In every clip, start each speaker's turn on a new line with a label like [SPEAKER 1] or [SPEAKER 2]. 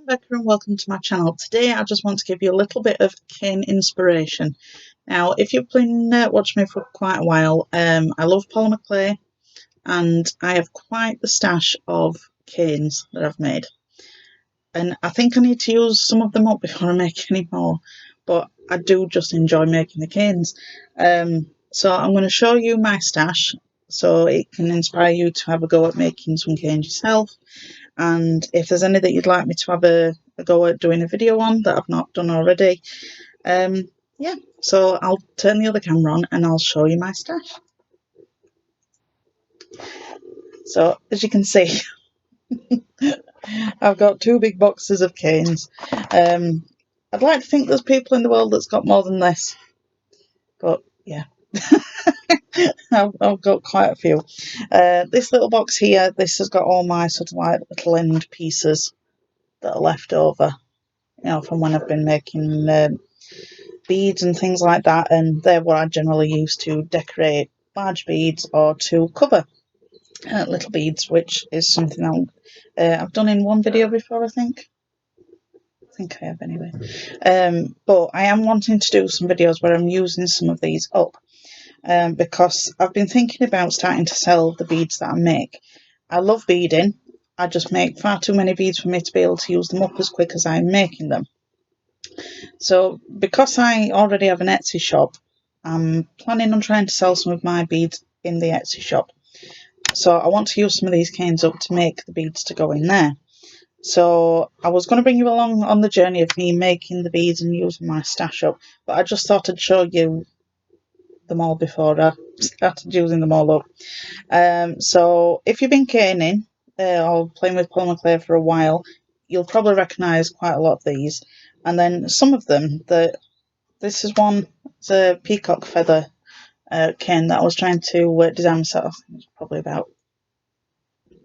[SPEAKER 1] I'm Becca and welcome to my channel. Today I just want to give you a little bit of cane inspiration. Now if you've been watching me for quite a while, I love polymer clay and I have quite the stash of canes that I've made. And I think I need to use some of them up before I make any more, but I do just enjoy making the canes. So I'm going to show you my stash so it can inspire you to have a go at making some canes yourself. And if there's any that you'd like me to have a go at doing a video on that I've not done already, yeah, so I'll turn the other camera on and I'll show you my stash. So as you can see, I've got two big boxes of canes. I'd like to think there's people in the world that's got more than this, but yeah. I've got quite a few. This little box here, this has got all my sort of like little end pieces that are left over, you know, from when I've been making beads and things like that, and they're what I generally use to decorate large beads or to cover little beads, which is something I've done in one video before, I think I have anyway. But I am wanting to do some videos where I'm using some of these up, because I've been thinking about starting to sell the beads that I make. I love beading, I just make far too many beads for me to be able to use them up as quick as I'm making them. So because I already have an Etsy shop, I'm planning on trying to sell some of my beads in the Etsy shop. So I want to use some of these canes up to make the beads to go in there. So I was going to bring you along on the journey of me making the beads and using my stash up, but I just thought I'd show you them all before I started using them all up. So if you've been caning or playing with polymer clay for a while, you'll probably recognise quite a lot of these. And then some of them, this is one, it's a peacock feather cane that I was trying to design myself. It was probably about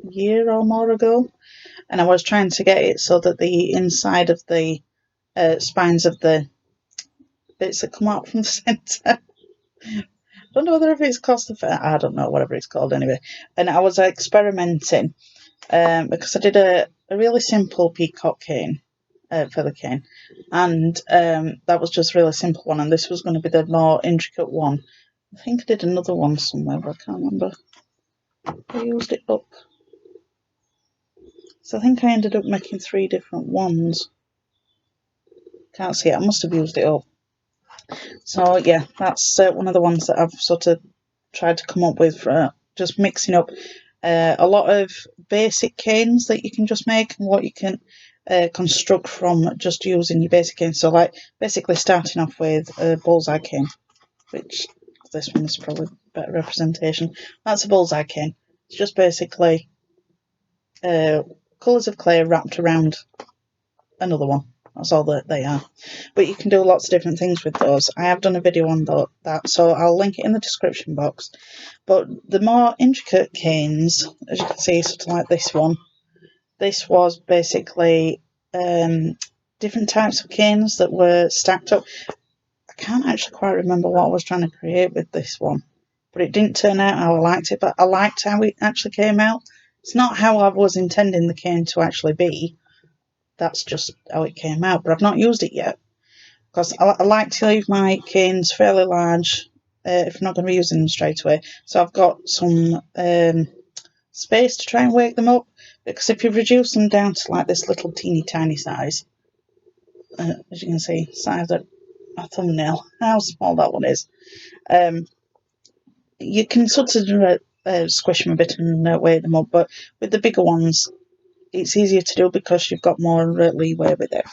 [SPEAKER 1] a year or more ago. And I was trying to get it so that the inside of the spines of the bits that come out from the centre, I don't know whether it's I don't know, whatever it's called anyway. And I was experimenting because I did a really simple peacock cane, feather cane, and that was just a really simple one, and this was going to be the more intricate one. I think I did another one somewhere, but I can't remember. I used it up. So I think I ended up making 3 different ones. Can't see it, I must have used it up. So yeah, that's one of the ones that I've sort of tried to come up with for just mixing up a lot of basic canes that you can just make and what you can construct from just using your basic cane. So like basically starting off with a bullseye cane, which this one is probably a better representation. That's a bullseye cane. It's just basically colours of clay wrapped around another one. That's all that they are. But you can do lots of different things with those. I have done a video on that, so I'll link it in the description box. But the more intricate canes, as you can see, sort of like this one, this was basically different types of canes that were stacked up. I can't actually quite remember what I was trying to create with this one, but it didn't turn out how I liked it, but I liked how it actually came out. It's not how I was intending the cane to actually be. That's just how it came out, but I've not used it yet because I like to leave my canes fairly large if I'm not going to be using them straight away. So I've got some space to try and wake them up, because if you reduce them down to like this little teeny tiny size, as you can see, size of my thumbnail, how small that one is, you can sort of squish them a bit and wake them up, but with the bigger ones it's easier to do because you've got more leeway with it.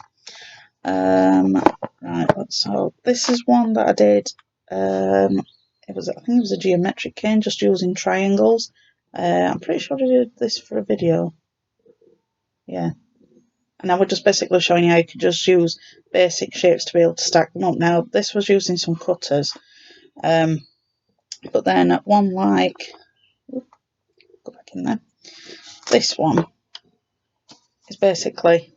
[SPEAKER 1] Right, so this is one that I did. I think it was a geometric cane, just using triangles. I'm pretty sure I did this for a video. Yeah, and I was just basically showing you how you could just use basic shapes to be able to stack them up. Now this was using some cutters, but then one like, go back in there. This one is basically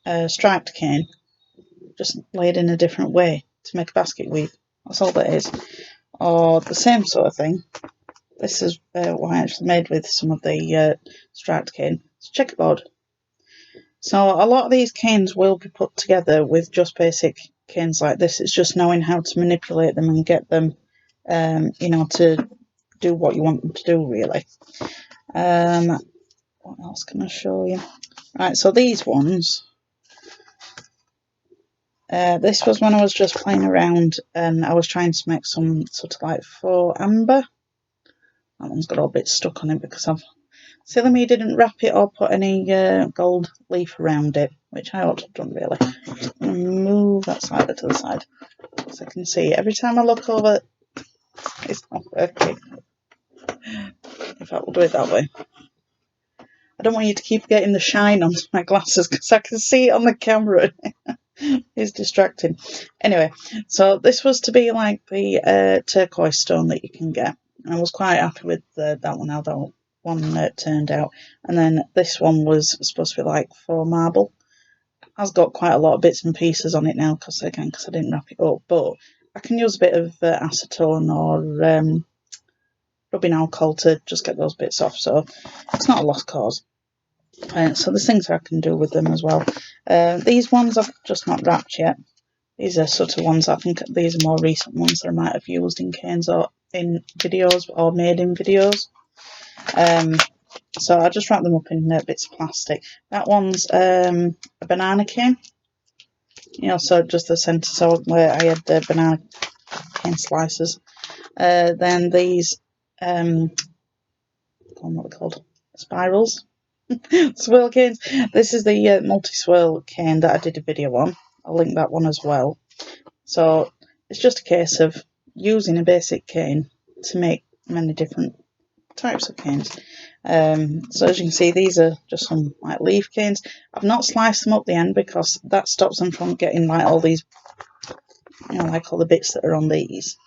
[SPEAKER 1] a striped cane, just laid in a different way to make a basket weave. That's all that is. Or the same sort of thing. This is what I actually made with some of the striped cane. It's checkerboard. So a lot of these canes will be put together with just basic canes like this. It's just knowing how to manipulate them and get them, you know, to do what you want them to do, really. What else can I show you? Right, so these ones, this was when I was just playing around and I was trying to make some sort of like faux amber. That one's got all a bit stuck on it because I've silly me didn't wrap it or put any gold leaf around it, which I ought to have done really. I'm going to move that side to the side so I can see. Every time I look over, it's not working. In fact, we'll do it that way. I don't want you to keep getting the shine onto my glasses because I can see it on the camera. It's distracting. Anyway, so this was to be like the turquoise stone that you can get. And I was quite happy with that one, how that one turned out. And then this one was supposed to be like faux marble. Has got quite a lot of bits and pieces on it now because I didn't wrap it up. But I can use a bit of acetone or rubbing alcohol to just get those bits off. So it's not a lost cause. So there's things I can do with them as well. These ones I've just not wrapped yet. These are sort of ones I think these are more recent ones that I might have used in canes or in videos or made in videos. So I just wrap them up in bits of plastic. That one's a banana cane. You know, so just the centre, so where I had the banana cane slices. Then these, what are they called? Spirals. Swirl canes. This is the multi-swirl cane that I did a video on. I'll link that one as well. So it's just a case of using a basic cane to make many different types of canes. So as you can see, these are just some like leaf canes. I've not sliced them up the end because that stops them from getting like all these, you know, like all the bits that are on these.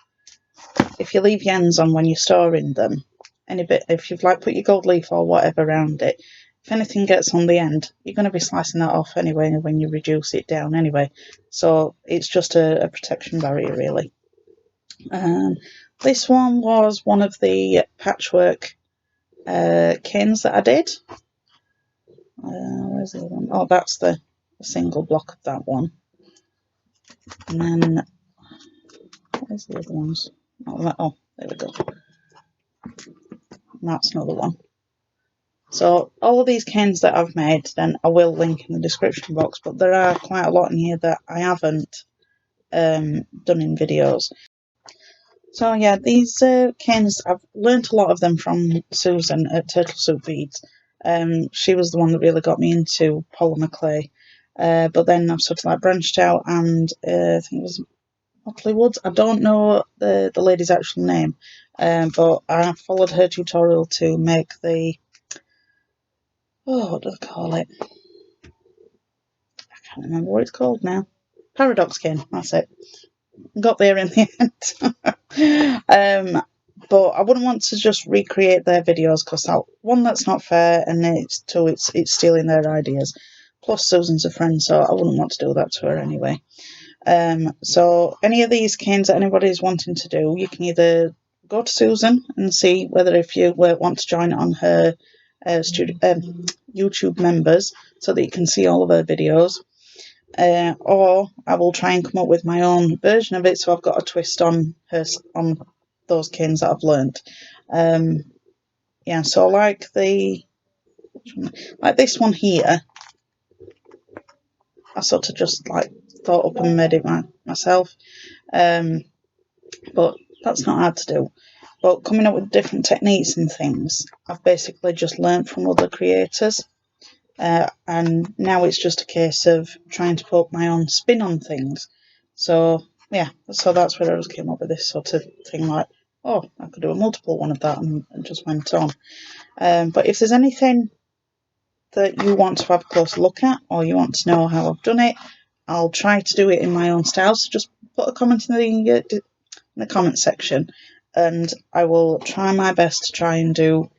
[SPEAKER 1] If you leave the ends on when you're storing them, if you've like put your gold leaf or whatever around it, if anything gets on the end, you're going to be slicing that off anyway when you reduce it down anyway. So it's just a protection barrier really. This one was one of the patchwork canes that I did. Where's the other one? Oh, that's the single block of that one. And then, where's the other ones? Oh, there we go. And that's another one. So all of these canes that I've made, then I will link in the description box, but there are quite a lot in here that I haven't done in videos. So yeah, these canes, I've learnt a lot of them from Susan at Turtle Soup Beads. She was the one that really got me into polymer clay. But then I've sort of like branched out and I think it was Motley Woods. I don't know the lady's actual name, but I followed her tutorial to make the, what do I call it? I can't remember what it's called now. Paradox cane, that's it. Got there in the end. But I wouldn't want to just recreate their videos because one, that's not fair, and two, it's stealing their ideas. Plus Susan's a friend, so I wouldn't want to do that to her anyway. So any of these canes that anybody's wanting to do, you can either go to Susan and see whether if you want to join on her YouTube members so that you can see all of her videos. Or I will try and come up with my own version of it, so I've got a twist on those canes that I've learnt. Yeah, so like this one here, I sort of just like thought up and made it myself. But that's not hard to do. But coming up with different techniques and things, I've basically just learnt from other creators. And now it's just a case of trying to put my own spin on things. So yeah, so that's where I just came up with this sort of thing, like, oh, I could do a multiple one of that, and just went on. But if there's anything that you want to have a closer look at, or you want to know how I've done it, I'll try to do it in my own style. So just put a comment in the comment section, and I will try my best to try and do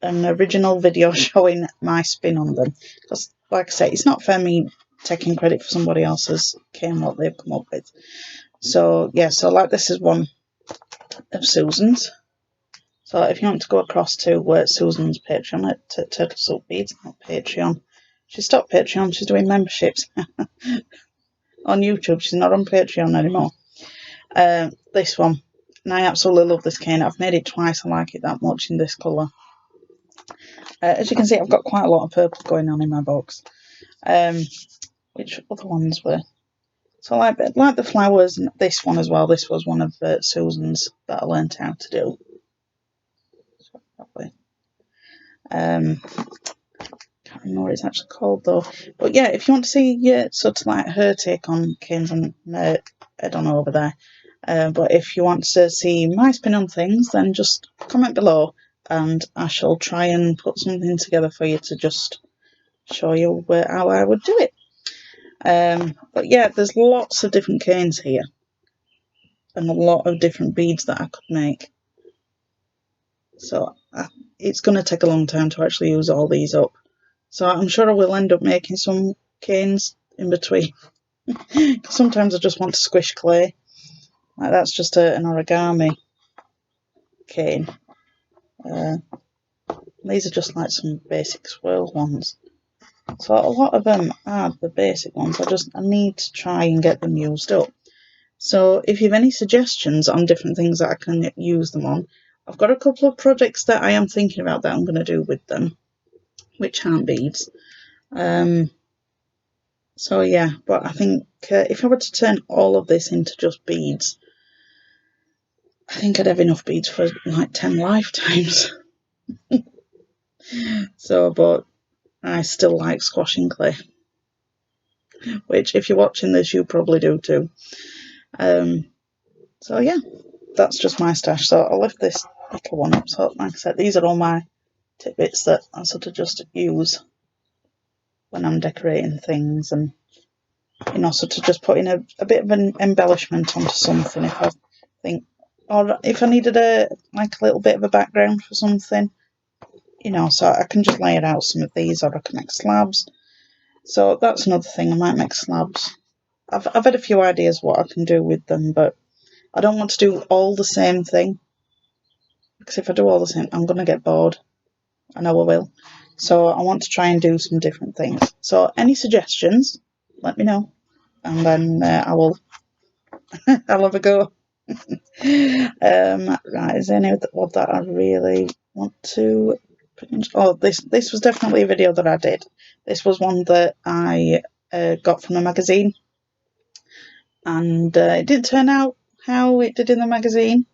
[SPEAKER 1] an original video showing my spin on them, because like I say, it's not fair me taking credit for somebody else's cane, what they've come up with. So yeah, so like this is one of Susan's. So if you want to go across to Susan's Patreon at Turtle Soup Beads, not Patreon, She stopped Patreon, she's doing memberships on YouTube. She's not on Patreon anymore. This one, and I absolutely love this cane. I've made it twice. I like it that much in this colour. As you can see, I've got quite a lot of purple going on in my box. Which other ones were? So like the flowers, and this one as well. This was one of Susan's that I learnt how to do. Can't remember what it's actually called though. But yeah, if you want to see sort of like her take on canes, and head on over there. But if you want to see my spin on things, then just comment below, and I shall try and put something together for you to just show you how I would do it. But yeah, there's lots of different canes here, and a lot of different beads that I could make. So it's going to take a long time to actually use all these up. So I'm sure I will end up making some canes in between. Sometimes I just want to squish clay. Like that's just an origami cane. These are just like some basic swirl ones. So a lot of them are the basic ones. I need to try and get them used up. So if you have any suggestions on different things that I can use them on, I've got a couple of projects that I am thinking about that I'm going to do with them, which aren't beads. So yeah, but I think if I were to turn all of this into just beads, I think I'd have enough beads for like 10 lifetimes. So, but I still like squashing clay, which if you're watching this, you probably do too. So yeah, that's just my stash. So I'll lift this little one up. So like I said, these are all my tidbits that I sort of just use when I'm decorating things, and you know, sort of just putting a bit of an embellishment onto something if I think, or if I needed a little bit of a background for something, you know, so I can just layer out some of these, or I can make slabs. So that's another thing, I might make slabs. I've had a few ideas what I can do with them, but I don't want to do all the same thing, because if I do all the same, I'm going to get bored. I know I will. So I want to try and do some different things. So any suggestions, let me know, and then I will I'll have a go. Right, is there any one that I really want to... Oh, this was definitely a video that I did. This was one that I got from a magazine, and it didn't turn out how it did in the magazine.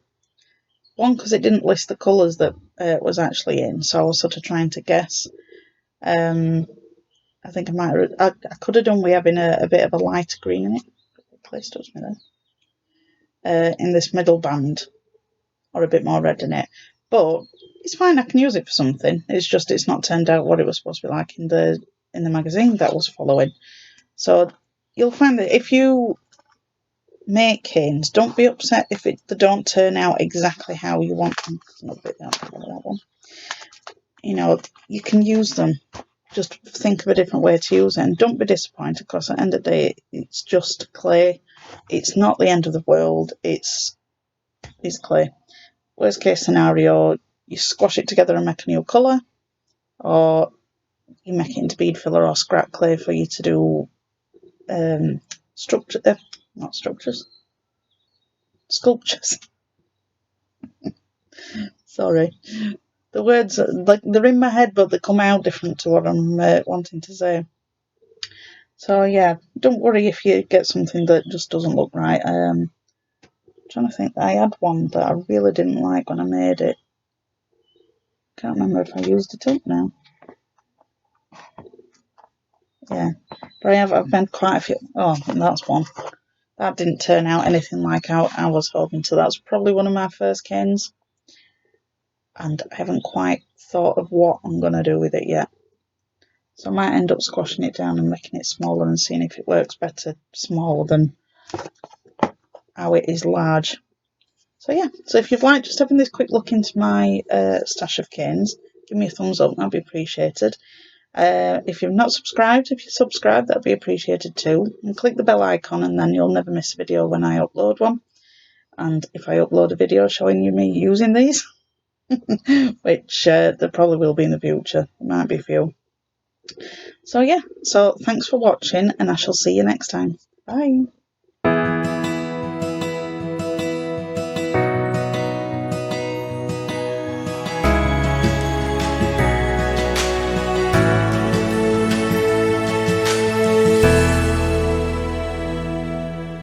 [SPEAKER 1] One, because it didn't list the colours that it was actually in, so I was sort of trying to guess. I think I could have done with having a bit of a lighter green in it. Please touch me there. In this middle band, or a bit more red in it, but it's fine. I can use it for something. It's just it's not turned out what it was supposed to be like in the magazine that I was following. So you'll find that if you make canes, don't be upset if they don't turn out exactly how you want them. You know, you can use them. Just think of a different way to use it, and don't be disappointed, because at the end of the day, it's just clay. It's not the end of the world. It's clay. Worst case scenario, you squash it together and make a new colour, or you make it into bead filler or scrap clay for you to do sculptures. Sorry, the words like they're in my head, but they come out different to what I'm wanting to say. So yeah, don't worry if you get something that just doesn't look right. I'm trying to think. I had one that I really didn't like when I made it. Can't remember if I used it up now. Yeah, but I've made quite a few. Oh, and that's one. That didn't turn out anything like how I was hoping to. That's probably one of my first canes, and I haven't quite thought of what I'm going to do with it yet. So I might end up squashing it down and making it smaller and seeing if it works better small than how it is large. So yeah, so if you'd like just having this quick look into my stash of canes, give me a thumbs up, that'd be appreciated. If you've not subscribed, if you subscribe, that'd be appreciated too. And click the bell icon, and then you'll never miss a video when I upload one. And if I upload a video showing you me using these, which there probably will be in the future, there might be a few, So yeah, so thanks for watching, and I shall see you next time. Bye.